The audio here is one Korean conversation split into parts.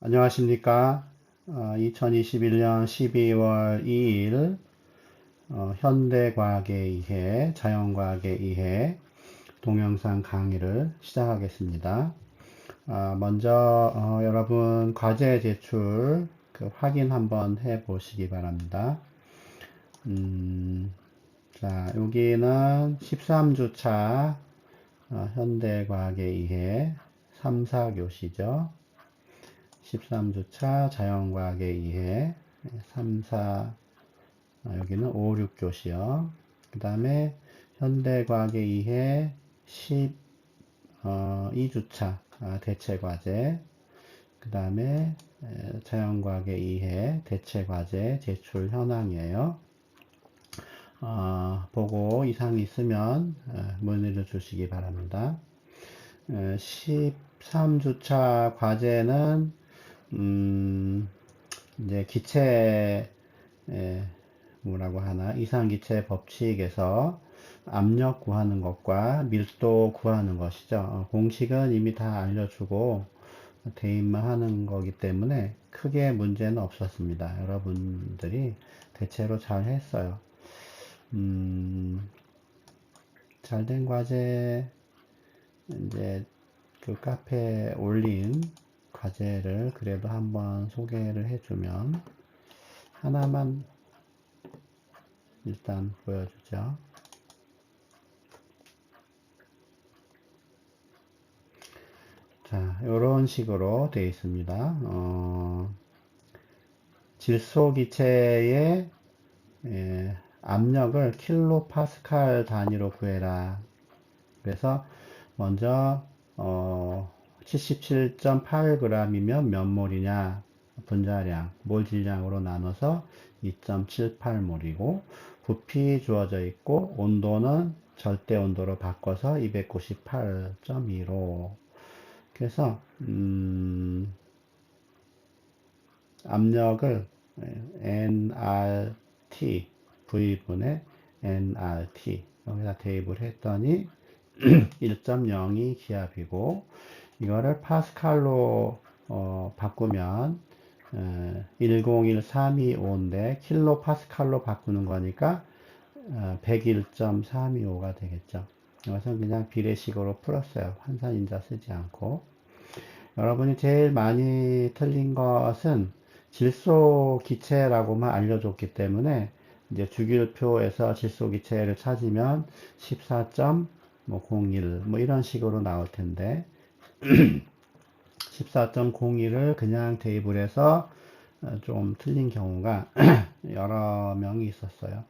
안녕하십니까. 2021년 12월 2일 현대과학에 의해 자연과학에 의해 동영상 강의를 시작하겠습니다. 먼저 여러분 과제 제출 확인 한번 해 보시기 바랍니다. 자, 여기는 13주차 현대과학에 의해 3, 4교시죠. 13주차 자연과학에 의해 3, 4, 여기는 5, 6교시요. 그 다음에 현대과학에 의해 12주차 대체과제, 그 다음에 자연과학에 의해 대체과제 제출 현황이에요. 보고 이상이 있으면 문의를 주시기 바랍니다. 13주차 과제는 이제 기체, 뭐라고 하나, 이상기체 법칙에서 압력 구하는 것과 밀도 구하는 것이죠. 공식은 이미 다 알려주고 대입만 하는 거기 때문에 크게 문제는 없었습니다. 여러분들이 대체로 잘 했어요. 잘된 과제, 이제 그 카페에 올린 과제를 그래도 한번 소개를 해주면 하나만 일단 보여주죠. 자, 이런 식으로 되어 있습니다. 질소기체의 압력을 킬로파스칼 단위로 구해라. 그래서 먼저 77.8g이면 몇 몰이냐, 분자량, 몰 질량으로 나눠서 2.78몰이고 부피 주어져 있고 온도는 절대 온도로 바꿔서 298.15. 그래서 압력을 nRT V분의 nRT 여기다 대입을 했더니 1.02 기압이고 이거를 파스칼로 바꾸면 101325인데 킬로 파스칼로 바꾸는 거니까 101.325가 되겠죠. 이것은 그냥 비례식으로 풀었어요. 환산인자 쓰지 않고. 여러분이 제일 많이 틀린 것은 질소 기체라고만 알려줬기 때문에 이제 주기율표에서 질소 기체를 찾으면 14.01 뭐 이런 식으로 나올 텐데 14.01을 그냥 대입을 해서 좀 틀린 경우가 여러 명이 있었어요.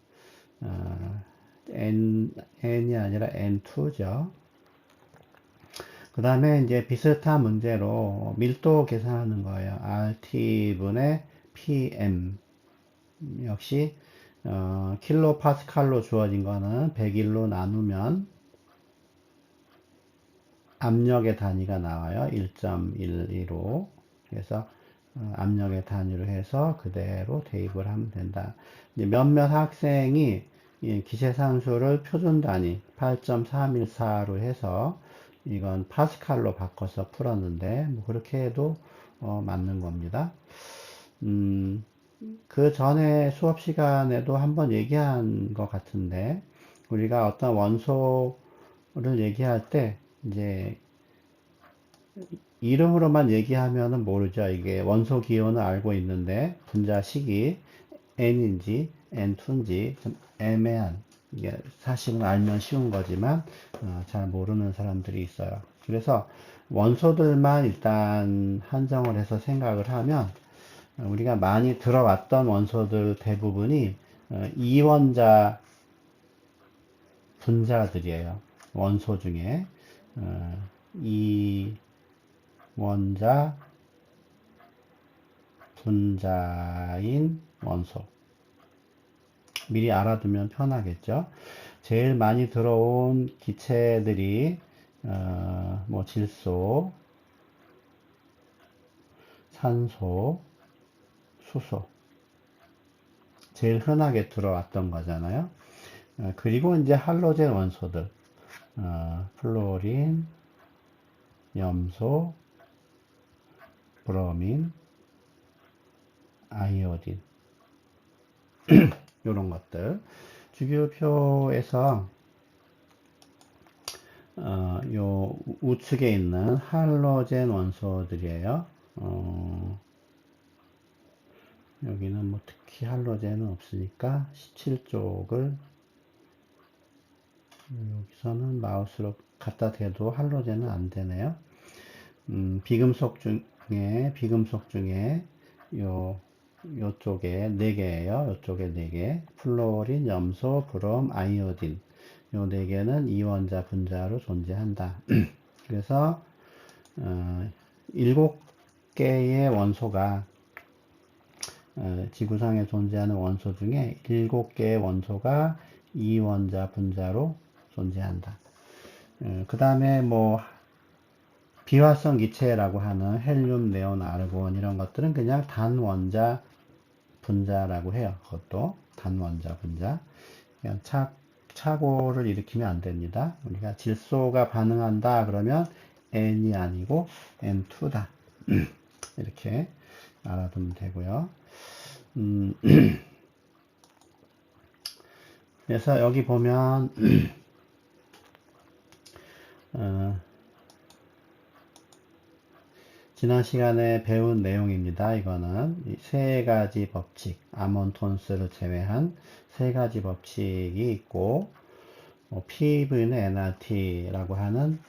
n이 아니라 n2죠. 그 다음에 이제 비슷한 문제로 밀도 계산하는 거예요. RT분의 PM. 역시, 킬로 파스칼로 주어진 거는 101로 나누면 압력의 단위가 나와요. 1.12로. 그래서 압력의 단위로 해서 그대로 대입을 하면 된다. 이제 몇몇 학생이 기체산수를 표준 단위 8.314로 해서 이건 파스칼로 바꿔서 풀었는데 뭐 그렇게 해도 맞는 겁니다. 그 전에 수업 시간에도 한번 얘기한 것 같은데 우리가 어떤 원소를 얘기할 때 이제 이름으로만 얘기하면은 모르죠. 이게 원소 기호는 알고 있는데 분자식이 n인지 n2인지 좀 애매한, 이게 사실은 알면 쉬운 거지만 잘 모르는 사람들이 있어요. 그래서 원소들만 일단 한정을 해서 생각을 하면 우리가 많이 들어왔던 원소들 대부분이 이원자 분자들이에요. 원소 중에 이원자 분자인 원소. 미리 알아두면 편하겠죠. 제일 많이 들어온 기체들이 뭐 질소, 산소, 수소. 제일 흔하게 들어왔던 거잖아요. 그리고 이제 할로젠 원소들, 플로린, 염소, 브로민, 아이오딘 요런 것들 주기율표에서 요 우측에 있는 할로젠 원소들이에요. 여기는 뭐 특히 할로젠은 없으니까 17쪽을 여기서는 마우스로 갖다 대도 할로젠은 안 되네요. 비금속 중에 요쪽에 4개예요. 요쪽에 4개. 플로린, 염소, 브롬, 아이오딘. 요 4개는 이원자 분자로 존재한다. 그래서 7개의 원소가 지구상에 존재하는 원소 중에 7개의 원소가 이원자 분자로 존재한다. 그 다음에 뭐 비활성 기체라고 하는 헬륨, 네온, 아르곤 이런 것들은 그냥 단원자 분자라고 해요. 그것도 단원자 분자. 그냥 착오를 일으키면 안 됩니다. 우리가 질소가 반응한다 그러면 N이 아니고 N2다. 이렇게 알아두면 되고요. 그래서 여기 보면 지난 시간에 배운 내용입니다. 이거는 세 가지 법칙, 아몬톤스를 제외한 세 가지 법칙이 있고 PV는 nRT라고 하는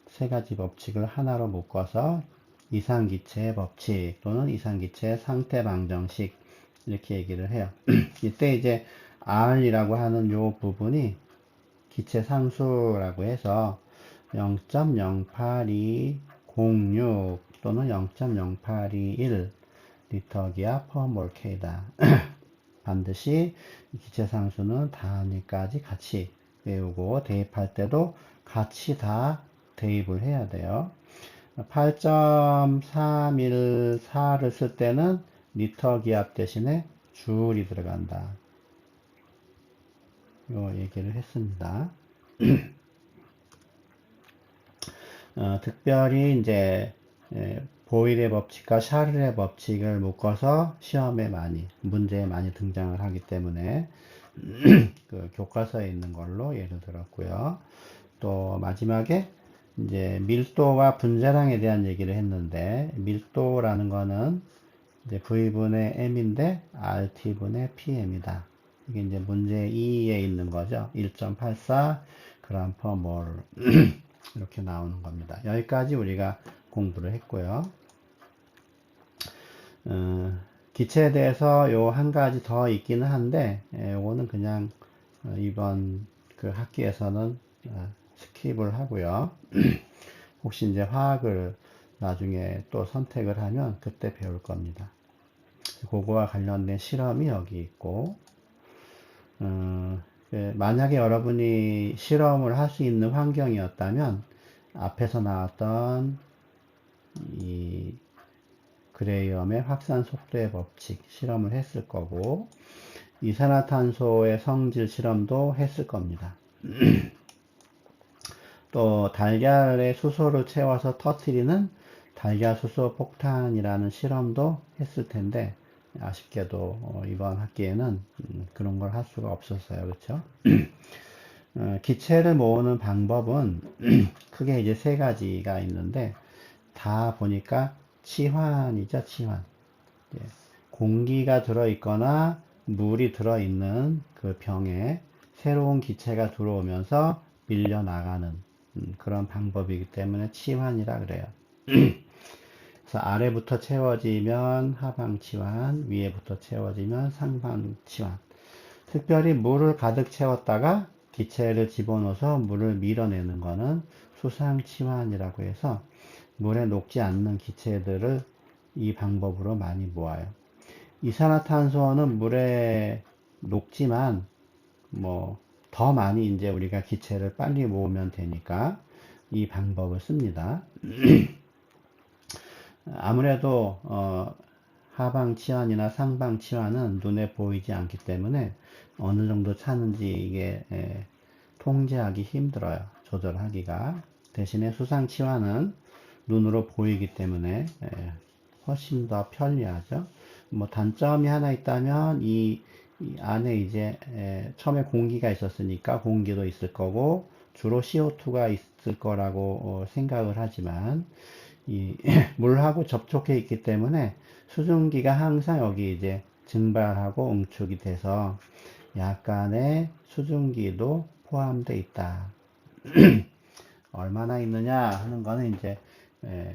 세 가지 법칙을 하나로 묶어서 이상기체의 법칙 또는 이상기체의 상태 방정식 이렇게 얘기를 해요. 이때 이제 R이라고 하는 요 부분이 기체 상수라고 해서 0.08206 또는 0.0821 리터 기압 퍼 몰 K다. 반드시 기체 상수는 단위까지 같이 외우고 대입할 때도 같이 다 대입을 해야 돼요. 8.314를 쓸 때는 리터 기압 대신에 줄이 들어간다. 요 얘기를 했습니다. 특별히 이제 보일의 법칙과 샤를의 법칙을 묶어서 시험에 문제에 많이 등장을 하기 때문에 그 교과서에 있는 걸로 예를 들었고요. 또 마지막에 이제 밀도와 분자량에 대한 얘기를 했는데 밀도라는 거는 이제 V분의 M인데 RT분의 PM이다. 이게 이제 문제 2에 있는 거죠. 1.84 g per mol 이렇게 나오는 겁니다. 여기까지 우리가 공부를 했고요. 기체에 대해서 요 한 가지 더 있기는 한데 요거는 그냥 이번 그 학기에서는 스킵을 하고요. 혹시 이제 화학을 나중에 또 선택을 하면 그때 배울 겁니다. 그거와 관련된 실험이 여기 있고 만약에 여러분이 실험을 할 수 있는 환경이었다면 앞에서 나왔던 이 그레이엄의 확산 속도의 법칙 실험을 했을 거고 이산화탄소의 성질 실험도 했을 겁니다. 또 달걀에 수소를 채워서 터뜨리는 달걀 수소 폭탄이라는 실험도 했을 텐데 아쉽게도 이번 학기에는 그런 걸 할 수가 없었어요. 그렇죠? 기체를 모으는 방법은 크게 이제 세 가지가 있는데 다 보니까 치환이죠. 치환. 공기가 들어있거나 물이 들어있는 그 병에 새로운 기체가 들어오면서 밀려나가는 그런 방법이기 때문에 치환이라 그래요. 그래서 아래부터 채워지면 하방치환, 위에부터 채워지면 상방치환. 특별히 물을 가득 채웠다가 기체를 집어넣어서 물을 밀어내는 거는 수상치환이라고 해서 물에 녹지 않는 기체들을 이 방법으로 많이 모아요. 이산화탄소는 물에 녹지만 더 많이 이제 우리가 기체를 빨리 모으면 되니까 이 방법을 씁니다. 아무래도 하방치환이나 상방치환은 눈에 보이지 않기 때문에 어느 정도 차는지 이게 통제하기 힘들어요. 조절하기가. 대신에 수상치환은 눈으로 보이기 때문에 훨씬 더 편리하죠. 뭐 단점이 하나 있다면 이 안에 이제 처음에 공기가 있었으니까 공기도 있을 거고 주로 CO2가 있을 거라고 생각을 하지만 이 물하고 접촉해 있기 때문에 수증기가 항상 여기 이제 증발하고 응축이 돼서 약간의 수증기도 포함되어 있다. 얼마나 있느냐 하는 거는 이제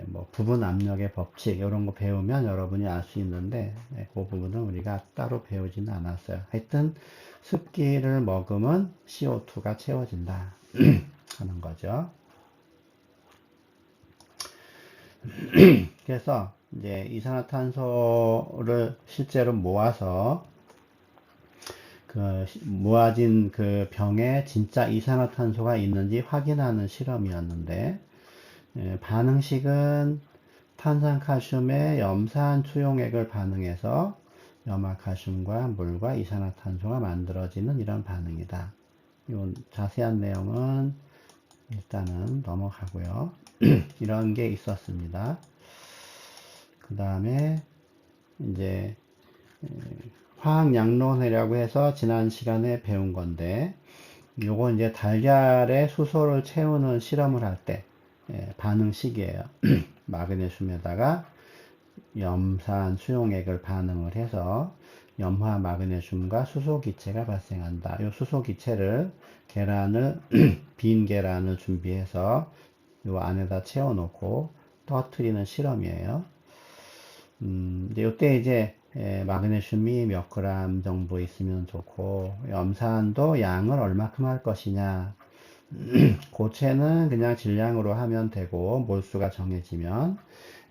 뭐 부분 압력의 법칙 이런 거 배우면 여러분이 알 수 있는데 그 부분은 우리가 따로 배우지는 않았어요. 하여튼 습기를 머금은 CO2가 채워진다 하는 거죠. 그래서 이제 이산화탄소를 실제로 모아서 그 모아진 그 병에 진짜 이산화탄소가 있는지 확인하는 실험이었는데 반응식은 탄산칼슘의 염산 수용액을 반응해서 염화칼슘과 물과 이산화탄소가 만들어지는 이런 반응이다. 이 자세한 내용은 일단은 넘어가고요. 이런 게 있었습니다. 그 다음에 이제 화학양론이라고 해서 지난 시간에 배운 건데 요거 이제 달걀에 수소를 채우는 실험을 할 때 반응식이에요. 마그네슘에다가 염산 수용액을 반응을 해서 염화 마그네슘과 수소 기체가 발생한다. 이 수소 기체를 계란을 빈 계란을 준비해서 요 안에다 채워 놓고 터트리는 실험이에요. 이때 이제 마그네슘이 몇 그램 정도 있으면 좋고 염산도 양을 얼마큼 할 것이냐 고체는 그냥 질량으로 하면 되고 몰수가 정해지면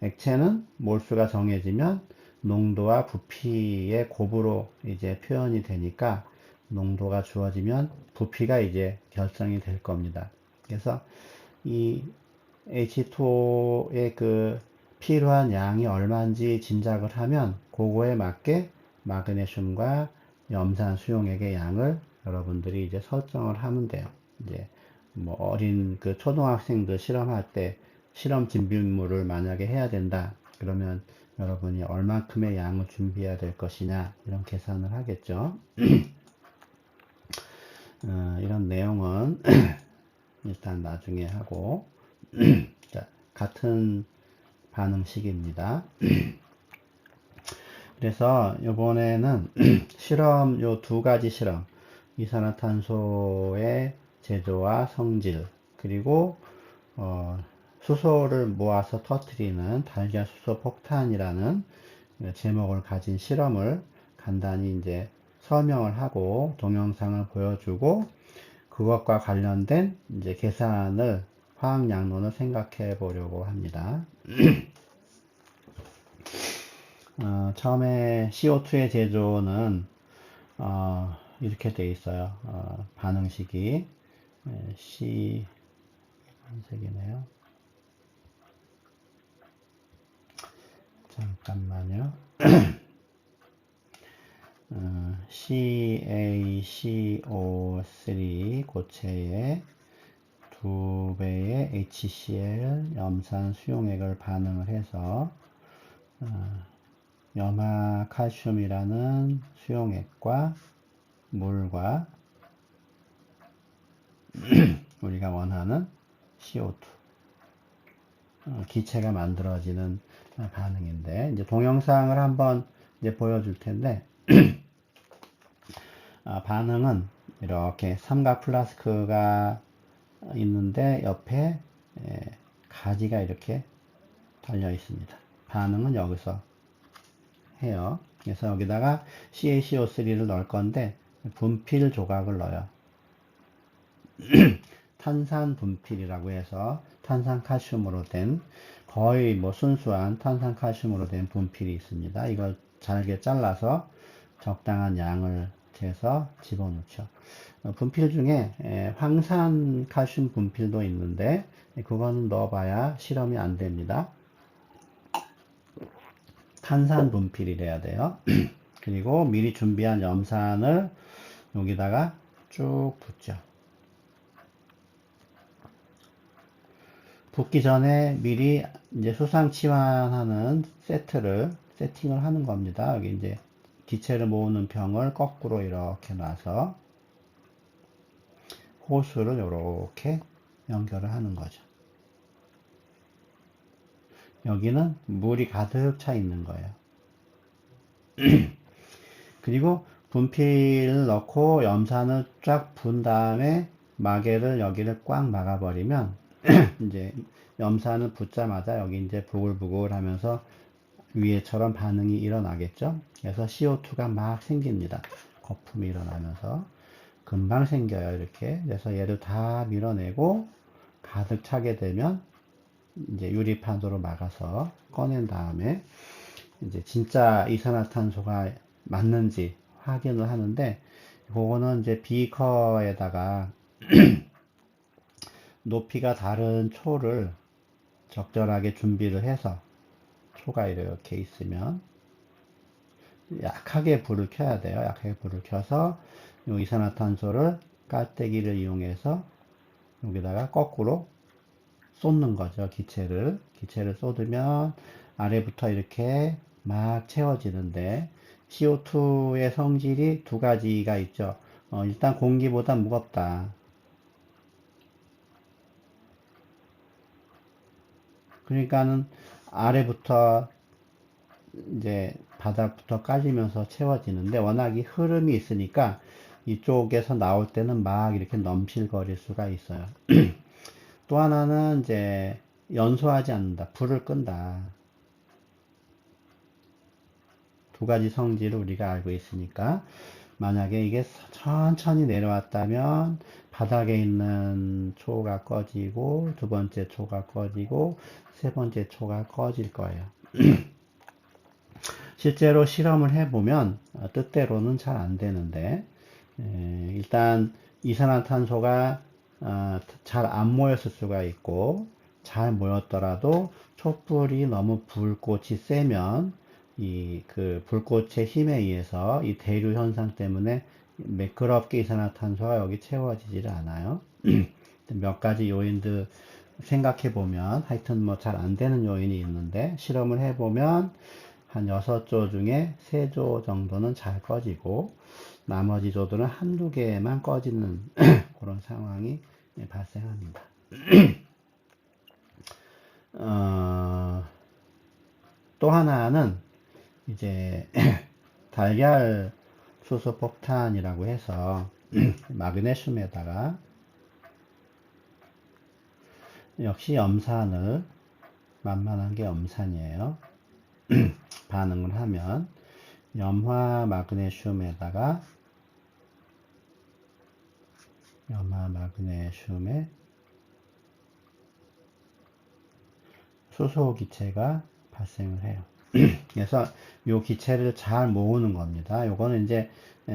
액체는 몰수가 정해지면 농도와 부피의 곱으로 이제 표현이 되니까 농도가 주어지면 부피가 이제 결정이 될 겁니다. 그래서 이 H2O의 그 필요한 양이 얼마인지 짐작을 하면 그거에 맞게 마그네슘과 염산 수용액의 양을 여러분들이 이제 설정을 하면 돼요. 이제 뭐 어린 그 초등학생들 실험할 때 실험 준비물을 만약에 해야 된다. 그러면 여러분이 얼마큼의 양을 준비해야 될 것이냐 이런 계산을 하겠죠. 이런 내용은 일단 나중에 하고 자, 같은 반응식입니다. 그래서 이번에는 실험 요 두 가지 실험 이산화탄소의 제조와 성질 그리고 수소를 모아서 터뜨리는 달걀 수소 폭탄이라는 제목을 가진 실험을 간단히 이제 설명을 하고 동영상을 보여주고 그것과 관련된 이제 계산을 화학 양론을 생각해 보려고 합니다. 처음에 CO2의 제조는 이렇게 돼 있어요. 반응식이 C 한색이네요. 잠깐만요. CaCO3 고체에 2배의 HCl 염산 수용액을 반응을 해서 염화 칼슘이라는 수용액과 물과 우리가 원하는 CO2 기체가 만들어지는 반응인데 이제 동영상을 한번 이제 보여줄 텐데 반응은 이렇게 삼각 플라스크가 있는데 옆에 가지가 이렇게 달려 있습니다. 반응은 여기서 해요. 그래서 여기다가 CaCO3를 넣을 건데 분필 조각을 넣어요. 탄산 분필이라고 해서 탄산칼슘으로 된 거의 뭐 순수한 탄산칼슘으로 된 분필이 있습니다. 이걸 잘게 잘라서 적당한 양을 재서 집어넣죠. 분필 중에 황산 칼슘 분필도 있는데 그거는 넣어봐야 실험이 안 됩니다. 탄산 분필이래야 돼요. 그리고 미리 준비한 염산을 여기다가 쭉 붓죠. 붓기 전에 미리 이제 수상 치환하는 세트를 세팅을 하는 겁니다. 여기 이제 기체를 모으는 병을 거꾸로 이렇게 놔서 호스를 이렇게 연결을 하는 거죠. 여기는 물이 가득 차 있는 거예요. 그리고 분필을 넣고 염산을 쫙 분 다음에 마개를 여기를 꽉 막아버리면 이제 염산을 붓자마자 여기 이제 부글부글 하면서 위에처럼 반응이 일어나겠죠. 그래서 CO2가 막 생깁니다. 거품이 일어나면서 금방 생겨요. 이렇게. 그래서 얘를 다 밀어내고 가득 차게 되면 이제 유리판으로 막아서 꺼낸 다음에 이제 진짜 이산화탄소가 맞는지 확인을 하는데, 그거는 이제 비커에다가 높이가 다른 초를 적절하게 준비를 해서, 초가 이렇게 있으면 약하게 불을 켜야 돼요. 약하게 불을 켜서 이 이산화탄소를 깔때기를 이용해서 여기다가 거꾸로 쏟는 거죠. 기체를 쏟으면 아래부터 이렇게 막 채워지는데, CO2의 성질이 두 가지가 있죠. 일단 공기보다 무겁다. 그러니까는 아래부터 이제 바닥부터 깔리면서 채워지는데, 워낙 이 흐름이 있으니까 이쪽에서 나올 때는 막 이렇게 넘실거릴 수가 있어요. 또 하나는 이제 연소하지 않는다. 불을 끈다. 두 가지 성질을 우리가 알고 있으니까, 만약에 이게 천천히 내려왔다면 바닥에 있는 초가 꺼지고 두 번째 초가 꺼지고 세 번째 초가 꺼질 거예요. 실제로 실험을 해보면 뜻대로는 잘 안 되는데, 일단 이산화탄소가 잘 안 모였을 수가 있고, 잘 모였더라도 촛불이 너무 불꽃이 세면 그 불꽃의 힘에 의해서 이 대류 현상 때문에 매끄럽게 이산화탄소가 여기 채워지질 않아요. 몇 가지 요인들 생각해 보면 하여튼 뭐 잘 안 되는 요인이 있는데, 실험을 해 보면 한 6조 중에 3조 정도는 잘 꺼지고 나머지 조들은 한두 개만 꺼지는 그런 상황이 발생합니다. 또 하나는 이제 달걀 수소 폭탄이라고 해서 마그네슘에다가 역시 염산을, 만만한 게 염산이에요. 반응을 하면 염화 마그네슘에 수소 기체가 발생을 해요. 그래서 요 기체를 잘 모으는 겁니다. 요거는 이제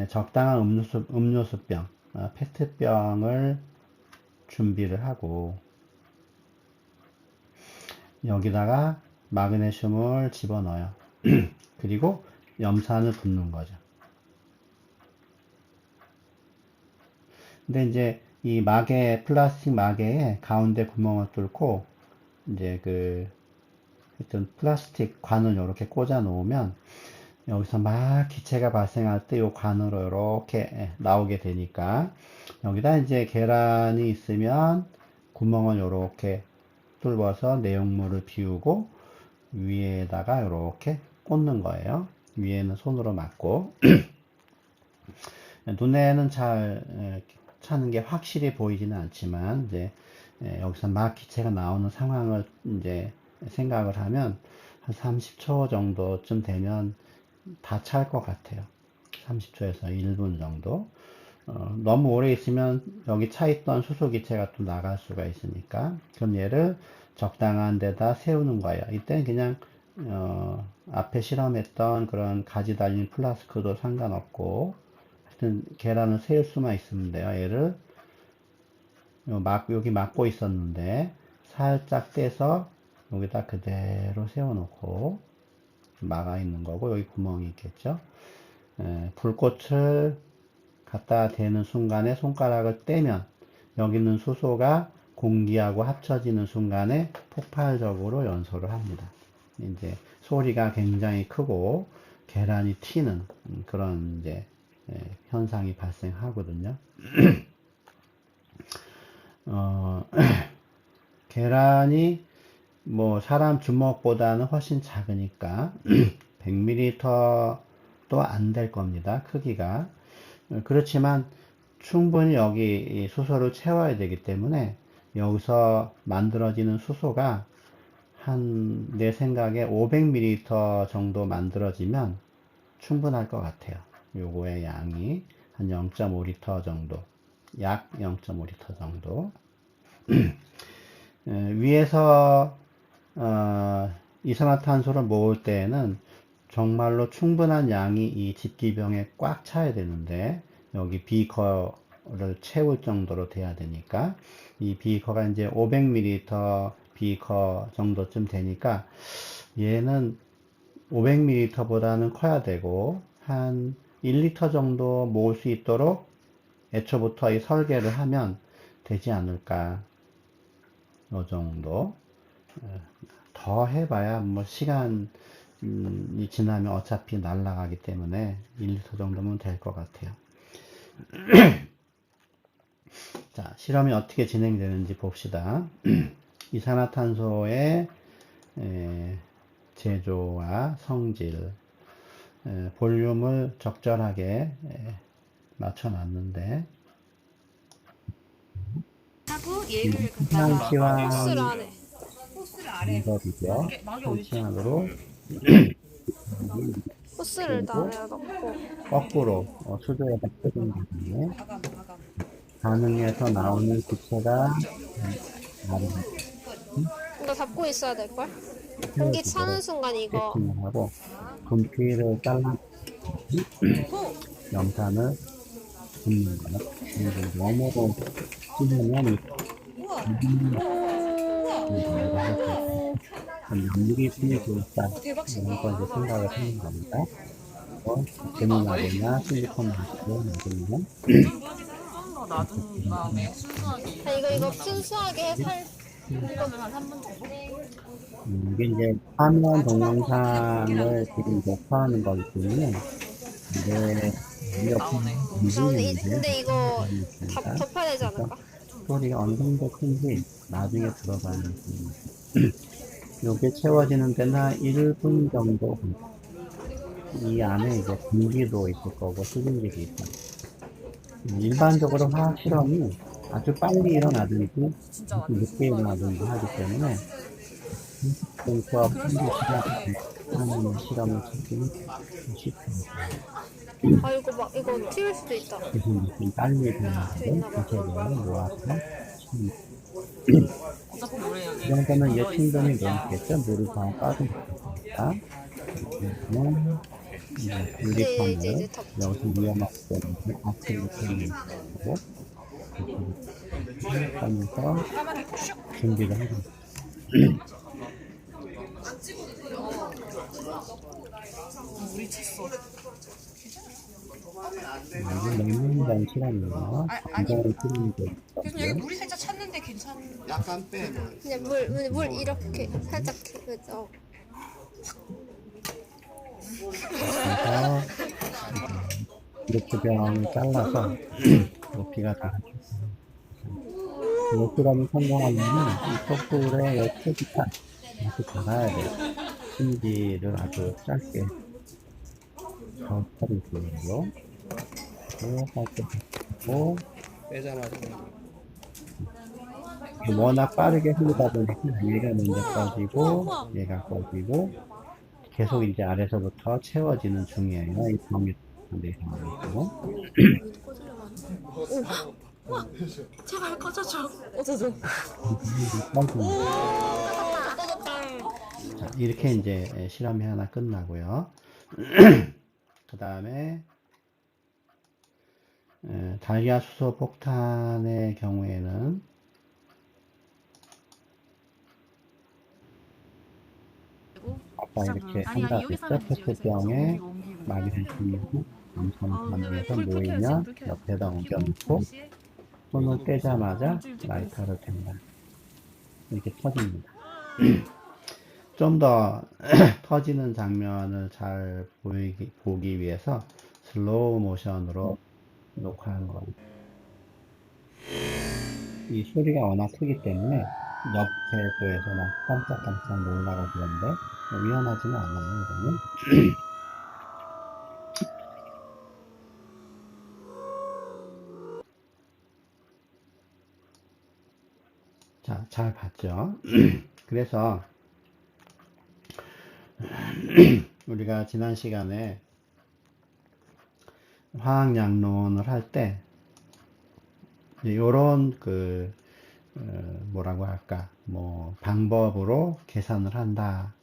적당한 음료수병, 페트병을 준비를 하고 여기다가 마그네슘을 집어넣어요. 그리고 염산을 붓는 거죠. 근데 이제 이 플라스틱 마개에 가운데 구멍을 뚫고 이제 하여튼 플라스틱 관을 이렇게 꽂아 놓으면 여기서 막 기체가 발생할 때 이 관으로 이렇게 나오게 되니까, 여기다 이제 계란이 있으면 구멍을 이렇게 뚫어서 내용물을 비우고 위에다가 이렇게 꽂는 거예요. 위에는 손으로 막고 눈에는 잘 차는 게 확실히 보이지는 않지만, 이제 여기서 막 기체가 나오는 상황을 이제 생각을 하면 한 30초 정도쯤 되면 다 찰 것 같아요. 30초에서 1분 정도. 너무 오래 있으면 여기 차 있던 수소 기체가 또 나갈 수가 있으니까, 그럼 얘를 적당한 데다 세우는 거예요. 이때는 그냥 앞에 실험했던 그런 가지 달린 플라스크도 상관없고, 하여튼 계란을 세울 수만 있으면 돼요. 얘를 여기 막고 있었는데 살짝 떼서 여기다 그대로 세워놓고 막아 있는 거고, 여기 구멍이 있겠죠. 불꽃을 갖다 대는 순간에 손가락을 떼면 여기 있는 수소가 공기하고 합쳐지는 순간에 폭발적으로 연소를 합니다. 이제 소리가 굉장히 크고 계란이 튀는 그런 이제 현상이 발생하거든요. 계란이 뭐 사람 주먹보다는 훨씬 작으니까 100ml도 안 될 겁니다. 크기가. 그렇지만 충분히 여기 수소를 채워야 되기 때문에 여기서 만들어지는 수소가 한 내 생각에 500ml 정도 만들어지면 충분할 것 같아요. 요거의 양이 한 0.5L 정도, 약 0.5L 정도. 위에서 이산화탄소를 모을 때에는 정말로 충분한 양이 이 집기병에 꽉 차야 되는데 여기 비커를 채울 정도로 돼야 되니까 이 비커가 이제 500ml 비커 정도쯤 되니까 얘는 500ml보다는 커야 되고 한 1리터 정도 모을 수 있도록 애초부터 이 설계를 하면 되지 않을까. 요 정도. 더 해봐야 뭐 시간이 지나면 어차피 날아가기 때문에 1리터 정도면 될 것 같아요. 자, 실험이 어떻게 진행되는지 봅시다. 이산화탄소의 제조와 성질, 볼륨을 적절하게 맞춰놨는데 하고 얘를 갖다가 한시간 호스를 안 해. 방법이죠. 한시간으로 호스를 나를 넣고 거꾸로 수조에다 끓인 다음에 반응에서 나오는 기체가 이거 잡고 있어야 될걸? 공기 차는 순간 이거 세팅을 하고 분필을 잘라 염산을 붓는 거예요. 그리고 너무 찌르면 연기 스니고 있다 이런 거 이제 생각을 하는 겁니다. 제모나루나 실리콘 마스크를 넣으면 놔둔 다음에 순수하게 이거 순수하게 살 이거는 한 3분 정도? 이게 이제 화면 동영상을 지금 녹화하는 거기 때문에 이게 나오네. 근데 이거 덮어야 되지 않을까? 소리가 어느 정도 큰지 나중에 들어가는 요게 채워지는 데는 한 1분 정도 이 안에 이제 공기도 있을 거고 수증기도 있고 일반적으로 화학 실험이 아주 빨리 일어나든지 진짜 아주 완전 늦게 일어나든지 하기 때문에 공수와 분리 시간하는 실험을 찾기는 쉽습니다. 아 이거 막 이거 튀울 수도 있다. 그래서 좀 빨리 일어나는데 구체적으로 모아서 어차피 노래 여기 이 정도면 이제 충분히 들어있으니까 넘겠죠. 물을 다 빠져나갑니다. 그러면 이제 유리판을 덮. 여기서 위험하기 때문에 앞으로 이렇게 하고 하면서 준비를 하고 우리 쳤어. 이게 냉면이라는 시간이에요. 이거를 끓이는 게 그래서 여기 물이 살짝 찼는데 괜찮은. 약간 빼. 그냥 물 이렇게 살짝 그죠? 그래서 이렇게 병을 잘라서 높이가 다 이 실험이 성공하려면 이 촛불에 이 표지판 이렇게 달아야 돼요. 심지를 아주 짧게 겉을 주고 살짝 하고 빼자마자. 워낙 빠르게 흐르다 보니까 얘가 먼저 꺼지고 얘가 꺼지고 계속 이제 아래서부터 채워지는 중이에요. 이 병이 내려가고 제발 꺼져줘. 꺼져줘. 자, 이렇게 이제 실험이 하나 끝나고요. 그 다음에 달걀수소 폭탄의 경우에는 아까 이렇게 한다 했죠. 페트병에 마그네슘 엄청 반응해서 모이면 옆에다 옮겨놓고 손을 떼자마자 라이터를 댄다. 이렇게 터집니다. 좀 더 터지는 장면을 잘 보기 위해서 슬로우 모션으로 녹화한 겁니다. 이 소리가 워낙 크기 때문에 옆 배도에서 막 깜짝깜짝 놀라고 그러는데 위험하지는 않아요, 이거는. 자, 잘 봤죠? 그래서 우리가 지난 시간에 화학양론을 할 때 요런 뭐라고 할까, 뭐 방법으로 계산을 한다,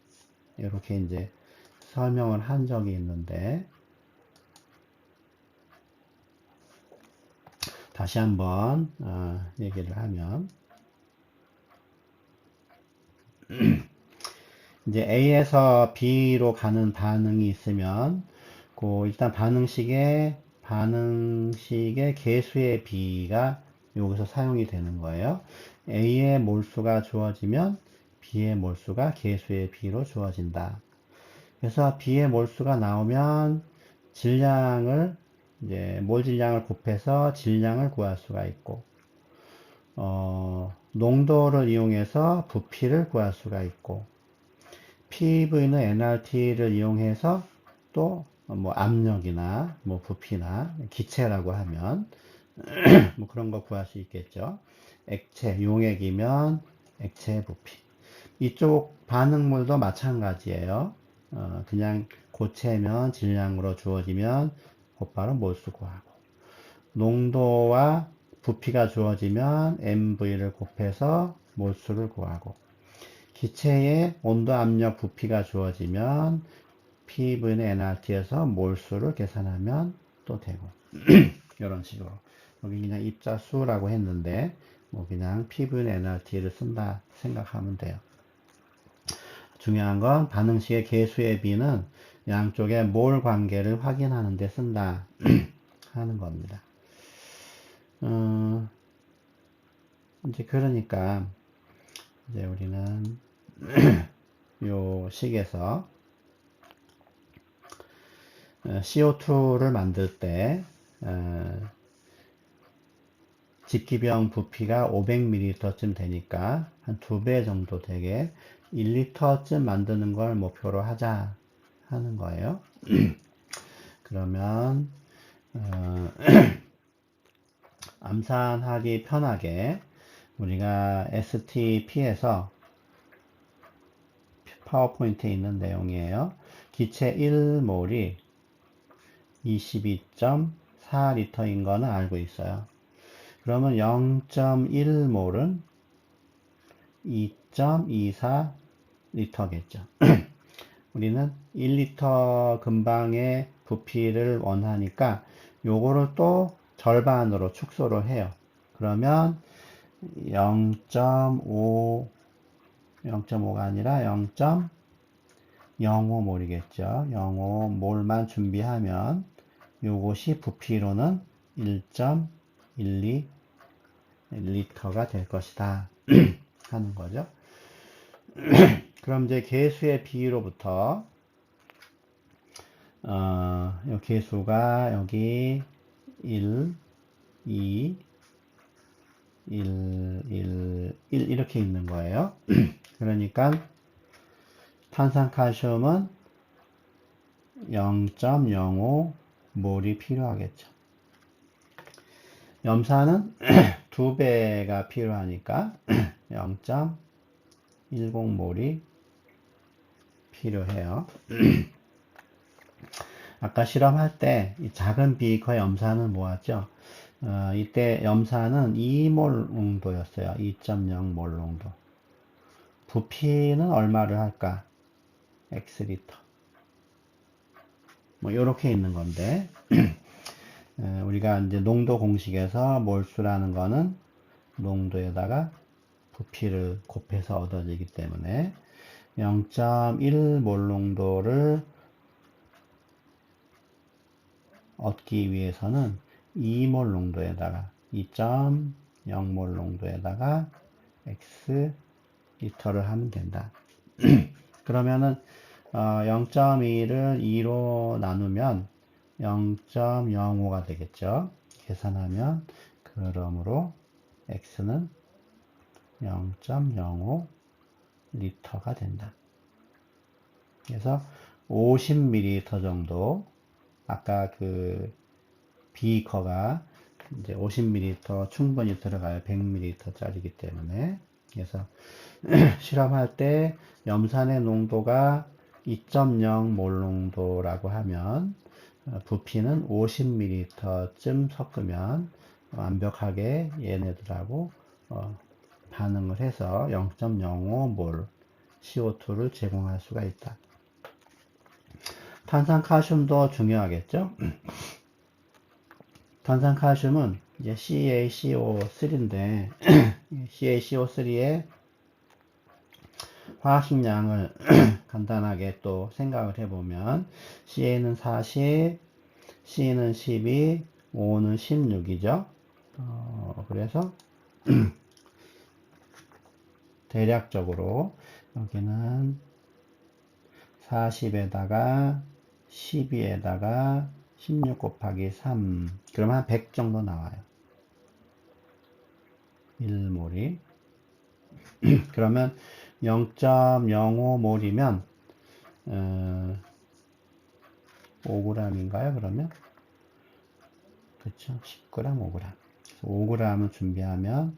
이렇게 이제 설명을 한 적이 있는데, 다시 한번 얘기를 하면, 이제 A에서 B로 가는 반응이 있으면 일단 반응식의 개수의 B가 여기서 사용이 되는 거예요. A의 몰수가 주어지면 B의 몰수가 개수의 B로 주어진다. 그래서 B의 몰수가 나오면 질량을, 이제 몰 질량을 곱해서 질량을 구할 수가 있고, 농도를 이용해서 부피를 구할 수가 있고, PV는 nRT를 이용해서 또 뭐 압력이나 뭐 부피나 기체라고 하면 뭐 그런 거 구할 수 있겠죠. 액체, 용액이면 액체 부피. 이쪽 반응물도 마찬가지예요. 그냥 고체면 질량으로 주어지면 곧바로 몰수 구하고, 농도와 부피가 주어지면 MV를 곱해서 몰수를 구하고, 기체의 온도, 압력, 부피가 주어지면 PV는 nRT에서 몰수를 계산하면 또 되고, 이런 식으로. 여기 그냥 입자수라고 했는데 뭐 그냥 PV는 nRT를 쓴다 생각하면 돼요. 중요한 건 반응식의 개수의 B는 양쪽의 몰 관계를 확인하는 데 쓴다 하는 겁니다. 이제 그러니까 이제 우리는 요 식에서 CO2를 만들 때 집기병 부피가 500ml쯤 되니까 한 2배 정도 되게 1리터쯤 만드는 걸 목표로 하자 하는 거예요. 그러면 암산하기 편하게 우리가 STP에서 파워포인트에 있는 내용이에요. 기체 1몰이 22.4리터인 거는 알고 있어요. 그러면 0.1몰은 2.24리터겠죠. 우리는 1리터 근방의 부피를 원하니까 요거를 또 절반으로 축소를 해요. 그러면 0.5가 아니라 0.05몰이겠죠. 05몰만 준비하면 요것이 부피로는 1.12리터가 될 것이다 하는 거죠. 그럼 이제 개수의 B로부터 요 개수가 여기 1, 2, 1 이렇게 있는 거예요. 그러니까 탄산칼슘은 0.05몰이 필요하겠죠. 염산은 2배가 필요하니까 0.10몰이 필요해요. 아까 실험할 때 이 작은 비커 염산을 모았죠. 이때 염산은 2몰 농도였어요. 2.0몰 농도. 부피는 얼마를 할까? X리터. 뭐 이렇게 있는 건데 우리가 이제 농도 공식에서 몰수라는 거는 농도에다가 부피를 곱해서 얻어지기 때문에 0.1몰 농도를 얻기 위해서는 2몰 농도에다가 2.0몰 농도에다가 X 리터를 하면 된다. 그러면은 0.1을 2로 나누면 0.05가 되겠죠. 계산하면 그러므로 x는 0.05 리터가 된다. 그래서 50ml 정도, 아까 그 비커가 이제 50ml 충분히 들어가요. 100ml 짜리기 때문에. 그래서 실험할 때 염산의 농도가 2.0몰 농도라고 하면 부피는 50ml쯤 섞으면 완벽하게 얘네들하고 반응을 해서 0.05몰 CO2를 제공할 수가 있다. 탄산칼슘도 중요하겠죠? 탄산칼슘은 이제 CaCO3인데 CaCO3의 화학식량을 간단하게 또 생각을 해보면 Ca는 40, C는 12, O는 16이죠. 그래서 대략적으로 여기는 40에다가 12에다가 16 곱하기 3 그러면 한 100 정도 나와요. 1몰이 그러면 0.05몰이면 5g인가요? 그러면 그쵸? 10g, 5g. 5g을 준비하면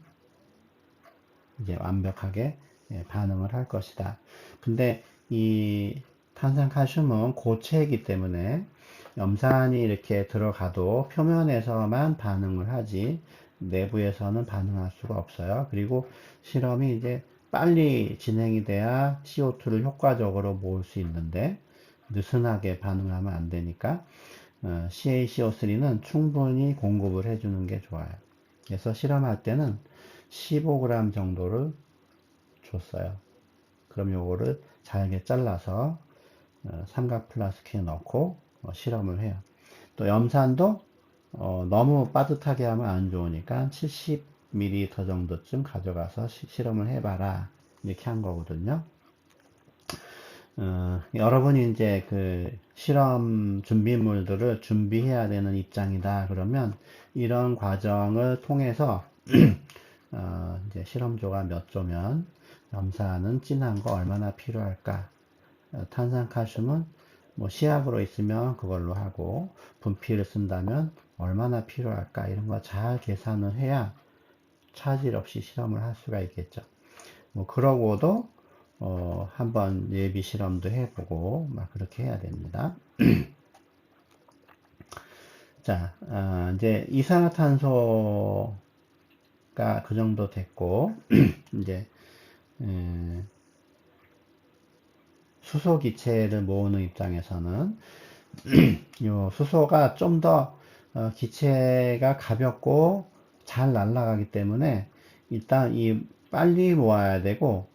이제 완벽하게 반응을 할 것이다. 근데 이 탄산칼슘은 고체이기 때문에 염산이 이렇게 들어가도 표면에서만 반응을 하지 내부에서는 반응할 수가 없어요. 그리고 실험이 이제 빨리 진행이 돼야 CO2를 효과적으로 모을 수 있는데 느슨하게 반응하면 안 되니까 CaCO3는 충분히 공급을 해주는 게 좋아요. 그래서 실험할 때는 15g 정도를 줬어요. 그럼 요거를 잘게 잘라서 삼각 플라스틱에 넣고 실험을 해요. 또 염산도 너무 빠듯하게 하면 안 좋으니까 70ml 정도쯤 가져가서 실험을 해봐라 이렇게 한 거거든요. 여러분이 이제 그 실험 준비물들을 준비해야 되는 입장이다 그러면 이런 과정을 통해서 이제 실험조가 몇 조면 염산은 진한 거 얼마나 필요할까, 탄산칼슘은 뭐 시약으로 있으면 그걸로 하고 분필을 쓴다면 얼마나 필요할까 이런 거 잘 계산을 해야 차질 없이 실험을 할 수가 있겠죠. 뭐 그러고도 한번 예비 실험도 해보고 막 그렇게 해야 됩니다. 자, 이제 이산화탄소가 그 정도 됐고 이제 수소 기체를 모으는 입장에서는 요 수소가 좀 더 기체가 가볍고 잘 날아가기 때문에 일단 이 빨리 모아야 되고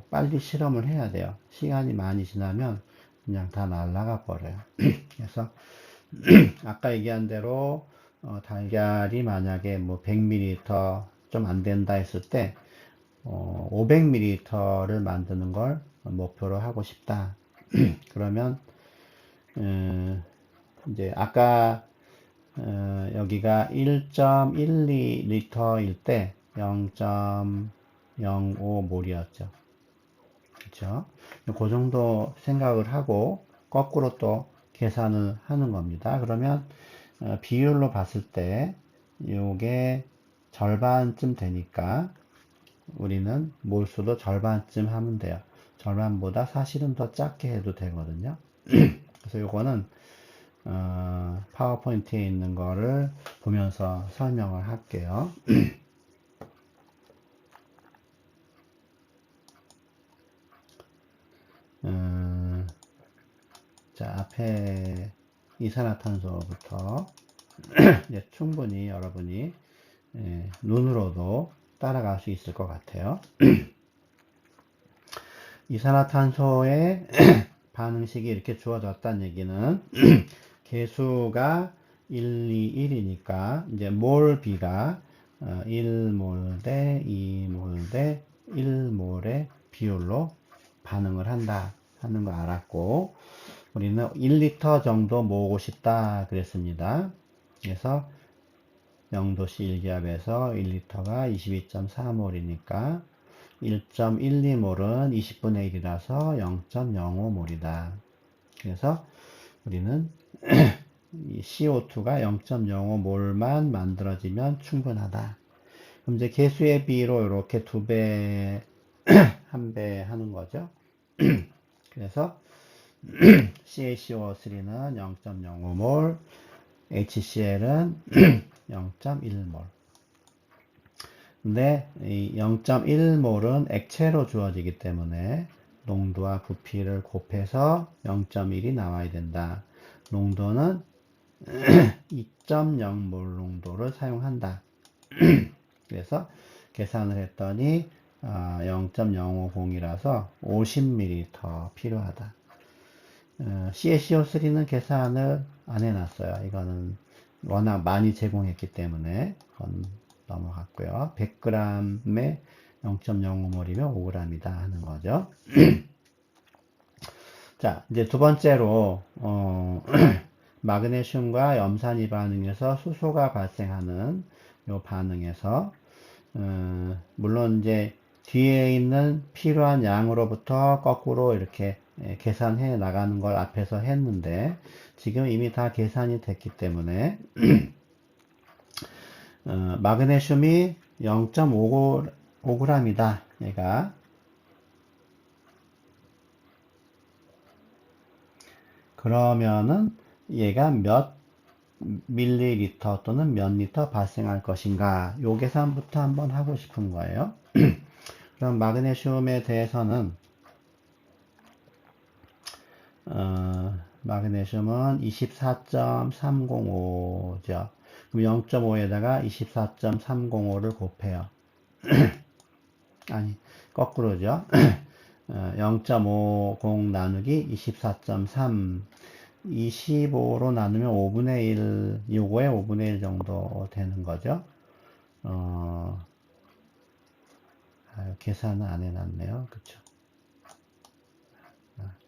빨리 실험을 해야 돼요. 시간이 많이 지나면 그냥 다 날아가 버려요. 그래서 아까 얘기한 대로 달걀이 만약에 뭐 100ml 좀 안 된다 했을 때 500ml를 만드는 걸 목표로 하고 싶다. 그러면 이제 아까 여기가 1.12리터일 때 0.05몰이었죠. 그렇죠? 그 정도 생각을 하고 거꾸로 또 계산을 하는 겁니다. 그러면 비율로 봤을 때 요게 절반쯤 되니까 우리는 몰수도 절반쯤 하면 돼요. 절반보다 사실은 더 작게 해도 되거든요. 그래서 요거는 파워포인트에 있는 거를 보면서 설명을 할게요. 자, 앞에 이산화탄소부터 이제 충분히 여러분이 눈으로도 따라갈 수 있을 것 같아요. 이산화탄소의 반응식이 이렇게 주어졌다는 얘기는 개수가 1, 2, 1이니까 이제 몰 B가 1몰 대 2몰 대 1몰의 비율로 반응을 한다. 하는 거 알았고, 우리는 1리터 정도 모으고 싶다 그랬습니다. 그래서 0도씨 1기압에서 1리터가 22.4몰이니까 1.12몰은 20분의 1이라서 0.05몰이다. 그래서 우리는 이 CO2가 0.05몰만 만들어지면 충분하다. 그럼 이제 개수의 비로 이렇게 2배, 1배 하는 거죠. 그래서 CaCO3는 0.05몰, HCl은 0.1몰. 근데 이 0.1몰은 액체로 주어지기 때문에 농도와 부피를 곱해서 0.1이 나와야 된다. 농도는 2.0몰 농도를 사용한다. 그래서 계산을 했더니 0.050이라서 50ml 필요하다. CaCO3는 계산을 안 해놨어요. 이거는 워낙 많이 제공했기 때문에 그건 넘어갔고요. 100g에 0.05몰이면 5g이다 하는 거죠. 자, 이제 두 번째로 마그네슘과 염산이 반응해서 수소가 발생하는 요 반응에서 물론 이제 뒤에 있는 필요한 양으로부터 거꾸로 이렇게 계산해 나가는 걸 앞에서 했는데 지금 이미 다 계산이 됐기 때문에 마그네슘이 0.5g이다. 얘가 그러면은 얘가 몇 밀리리터 또는 몇 리터 발생할 것인가 요 계산부터 한번 하고 싶은 거예요. 그럼 마그네슘에 대해서는 마그네슘은 24.305죠. 그럼 0.5에다가 24.305를 곱해요. 아니, 거꾸로죠. 0.50 나누기 24.3 25로 나누면 5분의 1, 요거의 5분의 1 정도 되는 거죠. 계산은 안 해놨네요. 그쵸.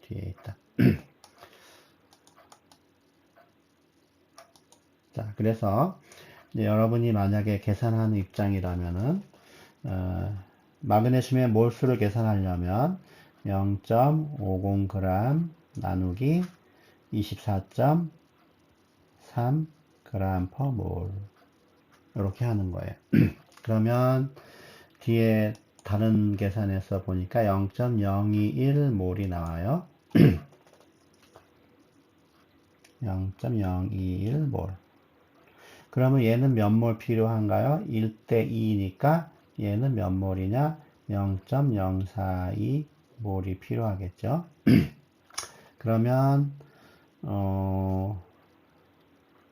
뒤에 있다. 자, 그래서 이제 여러분이 만약에 계산하는 입장이라면은 마그네슘의 몰수를 계산하려면 0.50g 나누기 24.3 g/몰 이렇게 하는 거예요. 그러면 뒤에 다른 계산에서 보니까 0.021몰이 나와요. 0.021몰. 그러면 얘는 몇 몰 필요한가요? 1대 2니까 얘는 몇 몰이냐? 0.042몰이 필요하겠죠. 그러면 요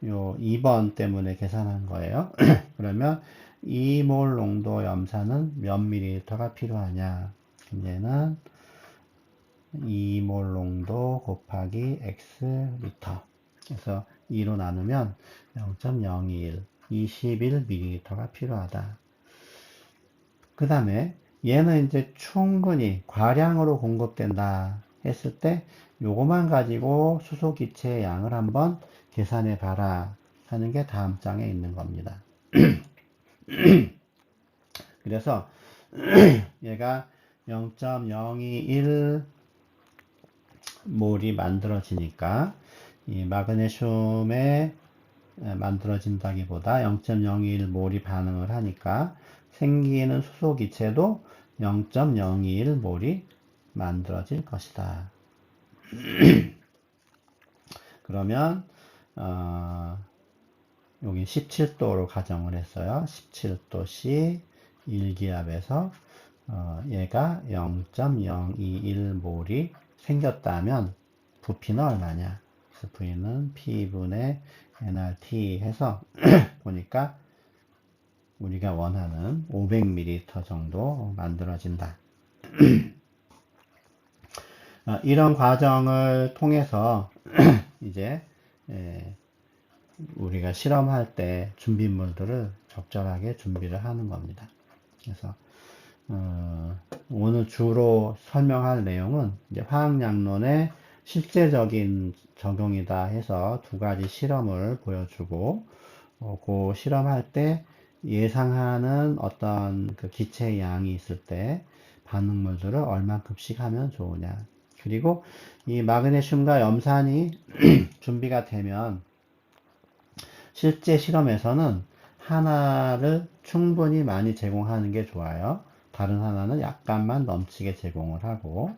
2번 때문에 계산한 거예요. 그러면 2몰 농도 염산은 몇 밀리리터가 필요하냐? 얘는 2몰 농도 곱하기 x 리터. 그래서 2로 나누면 0.021, 21ml가 필요하다. 그 다음에 얘는 이제 충분히 과량으로 공급된다 했을 때 요거만 가지고 수소기체의 양을 한번 계산해 봐라 하는 게 다음 장에 있는 겁니다. 그래서 얘가 0.021 몰이 만들어지니까 이 마그네슘에 만들어진다기보다 0.021 몰이 반응을 하니까 생기는 수소 기체도 0.021 몰이 만들어질 것이다. 그러면 여기 17도로 가정을 했어요. 17도씨 1기압에서 얘가 0.021 몰이 생겼다면 부피는 얼마냐? 그래서 V는 P분의 nRT 해서 보니까 우리가 원하는 500ml 정도 만들어진다. 이런 과정을 통해서 이제 우리가 실험할 때 준비물들을 적절하게 준비를 하는 겁니다. 그래서 오늘 주로 설명할 내용은 이제 화학양론의 실제적인 적용이다 해서 두 가지 실험을 보여주고, 그 실험할 때 예상하는 어떤 그 기체의 양이 있을 때 반응물들을 얼만큼씩 하면 좋으냐. 그리고 이 마그네슘과 염산이 준비가 되면 실제 실험에서는 하나를 충분히 많이 제공하는 게 좋아요. 다른 하나는 약간만 넘치게 제공을 하고,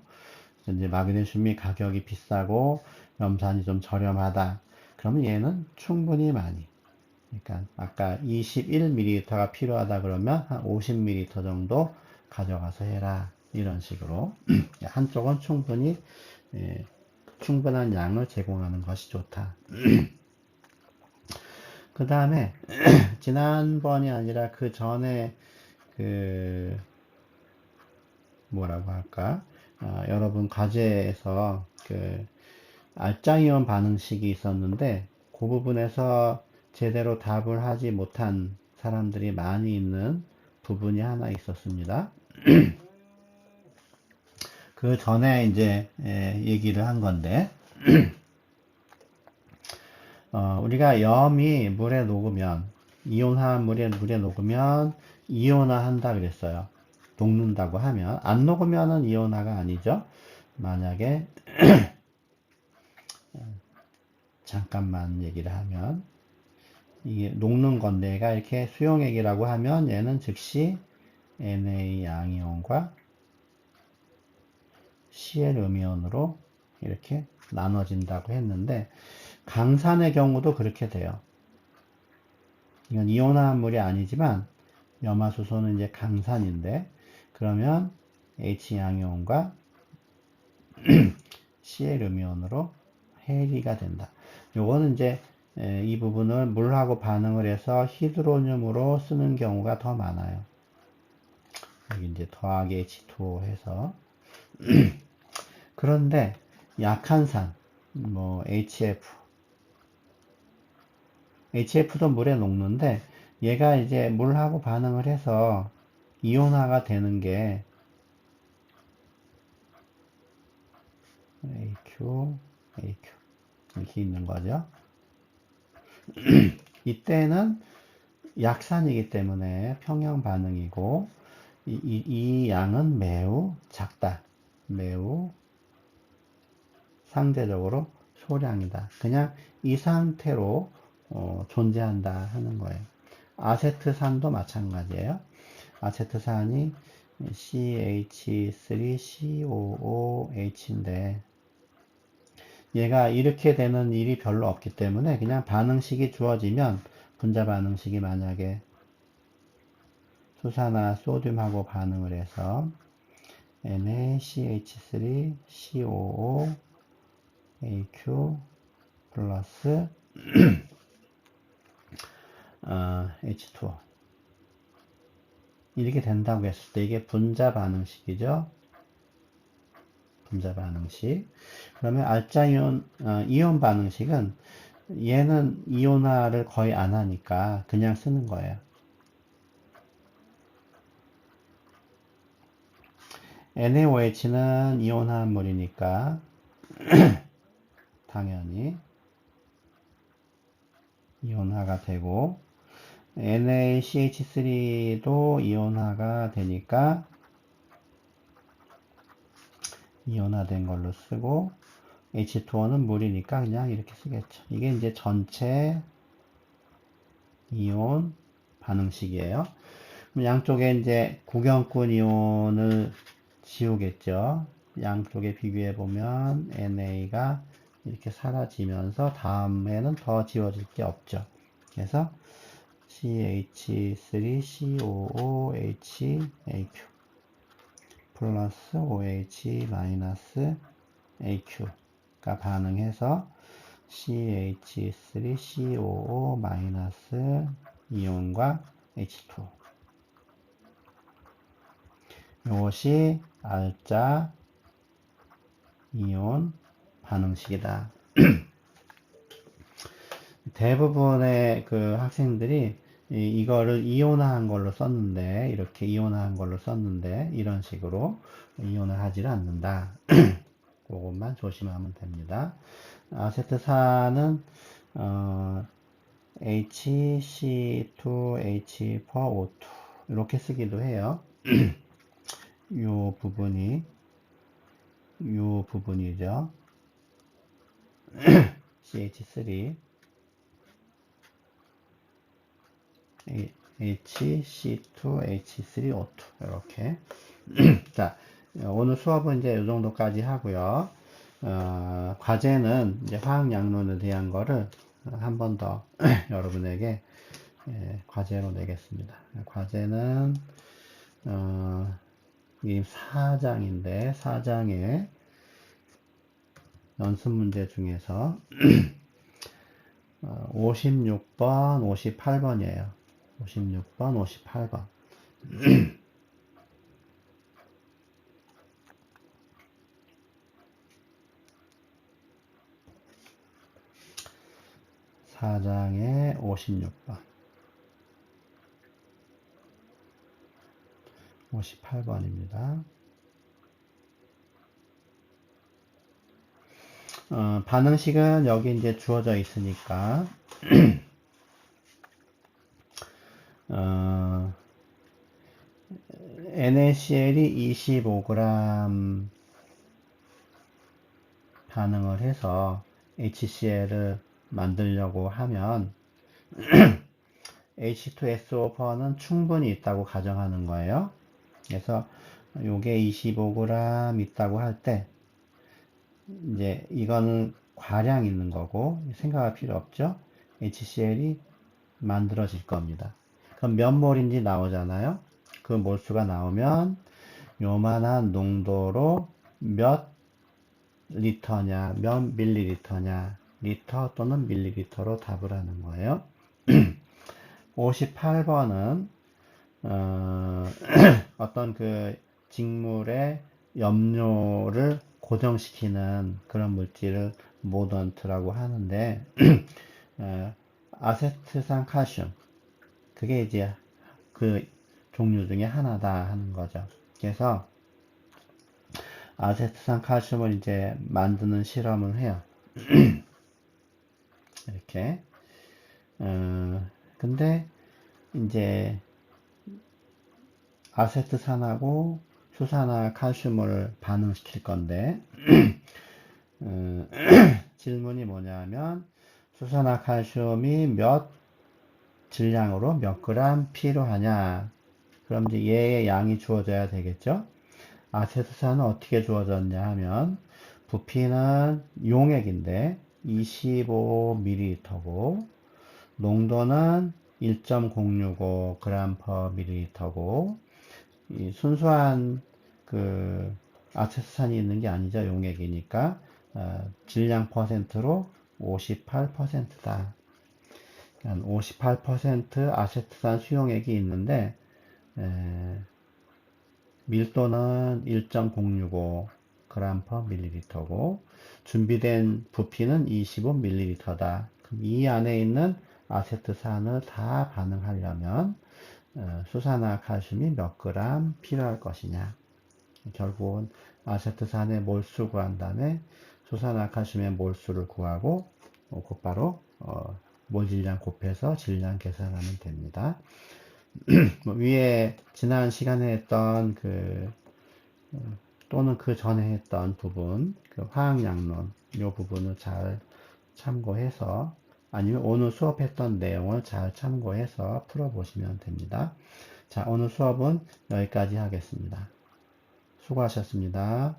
이제 마그네슘이 가격이 비싸고 염산이 좀 저렴하다. 그러면 얘는 충분히 많이. 그러니까 아까 21ml가 필요하다 그러면 한 50ml 정도 가져가서 해라. 이런 식으로 한쪽은 충분히 충분한 양을 제공하는 것이 좋다. 그 다음에 지난번이 아니라 그 전에 그 뭐라고 할까? 여러분 과제에서 그 알짜이온 반응식이 있었는데 그 부분에서 제대로 답을 하지 못한 사람들이 많이 있는 부분이 하나 있었습니다. 그 전에 이제 얘기를 한 건데 우리가 염이 물에 녹으면 이온화한 물에 녹으면 이온화 한다 그랬어요. 녹는다고 하면 안 녹으면은 이온화가 아니죠. 만약에 잠깐만 얘기를 하면 이게 녹는 건데 얘가 이렇게 수용액이라고 하면 얘는 즉시 Na 양이온과 Cl 음이온으로 이렇게 나눠진다고 했는데 강산의 경우도 그렇게 돼요. 이건 이온화한 물이 아니지만 염화수소는 이제 강산인데 그러면 H 양이온과 Cl 음이온으로 해리가 된다. 요거는 이제 이 부분을 물하고 반응을 해서 히드로늄으로 쓰는 경우가 더 많아요. 여기 이제 더하기 H2O 해서 그런데 약한 산, 뭐 HF도 물에 녹는데 얘가 이제 물하고 반응을 해서 이온화가 되는 게 AQ 이렇게 있는 거죠. 이때는 약산이기 때문에 평형 반응이고 이 양은 매우 작다. 매우 상대적으로 소량이다. 그냥 이 상태로 존재한다 하는 거예요. 아세트산도 마찬가지예요. 아세트산이 CH3COOH인데 얘가 이렇게 되는 일이 별로 없기 때문에 그냥 반응식이 주어지면 분자 반응식이 만약에 수산화 소듐하고 반응을 해서 NaCH3COO AQ 플러스 H2O 이렇게 된다고 했을 때 이게 분자 반응식이죠. 분자 반응식. 그러면 알짜이온 이온 반응식은 얘는 이온화를 거의 안 하니까 그냥 쓰는 거예요. NaOH는 이온화한 물이니까 당연히 이온화가 되고 NaCH3도 이온화가 되니까 이온화된 걸로 쓰고 H2O는 물이니까 그냥 이렇게 쓰겠죠. 이게 이제 전체 이온 반응식이에요. 그럼 양쪽에 이제 구경꾼 이온을 지우겠죠. 양쪽에 비교해 보면 NA가 이렇게 사라지면서 다음에는 더 지워질 게 없죠. 그래서 CH3COOH AQ 플러스 OH 마이너스 AQ가 반응해서 CH3COO 마이너스 이온과 H2O 이것이 알짜 이온 반응식이다. 대부분의 그 학생들이 이거를 이온화한 걸로 썼는데, 이렇게 이온화한 걸로 썼는데, 이런 식으로 이온을 하지를 않는다. 그것만 조심하면 됩니다. 아세트산은, HC2H4O2 이렇게 쓰기도 해요. 요 부분이죠. CH3 HC2H3O2 이렇게. 자, 오늘 수업은 이제 이 정도까지 하고요. 과제는 이제 화학양론에 대한 거를 한 번 더 여러분에게 과제로 내겠습니다. 과제는 이 4장인데 4장의 연습 문제 중에서 56번, 58번이에요. 56번, 58번. 사장의 56번, 58번입니다. 반응식은 여기 이제 주어져 있으니까, NaCl이 25g 반응을 해서 HCl을 만들려고 하면 H2SO4는 충분히 있다고 가정하는 거예요. 그래서 요게 25g 있다고 할 때 이제 이거는 과량 있는 거고 생각할 필요 없죠. HCl이 만들어질 겁니다. 그럼 몇 몰인지 나오잖아요. 그 몰수가 나오면 요만한 농도로 몇 리터냐, 몇 밀리리터냐, 리터 또는 밀리리터로 답을 하는 거예요. 58번은 어떤 그 직물의 염료를 고정시키는 그런 물질을 모던트라고 하는데 아세트산 칼슘 그게 이제 그 종류 중에 하나다 하는 거죠. 그래서 아세트산 칼슘을 이제 만드는 실험을 해요. 이렇게. 근데 이제 아세트산하고 수산화 칼슘을 반응시킬 건데 질문이 뭐냐면 수산화 칼슘이 몇 질량으로 몇 그램 필요하냐. 그럼 이제 얘의 양이 주어져야 되겠죠. 아세트산은 어떻게 주어졌냐 하면 부피는 용액인데 25ml고 농도는 1.065g/ml고 이 순수한 그 아세트산이 있는 게 아니죠. 용액이니까 질량 퍼센트로 58%다. 58% 아세트산 수용액이 있는데 밀도는 1.065g/ml고 준비된 부피는 25ml다. 그럼 이 안에 있는 아세트산을 다 반응하려면 수산화 칼슘이 몇 그램 필요할 것이냐. 결국은 아세트산의 몰수 구한 다음에 수산화 칼슘의 몰수를 구하고 곧바로 몰질량 곱해서 질량 계산하면 됩니다. 위에 지난 시간에 했던 또는 그 전에 했던 부분, 그 화학양론, 이 부분을 잘 참고해서 아니면 오늘 수업했던 내용을 잘 참고해서 풀어보시면 됩니다. 자, 오늘 수업은 여기까지 하겠습니다. 수고하셨습니다.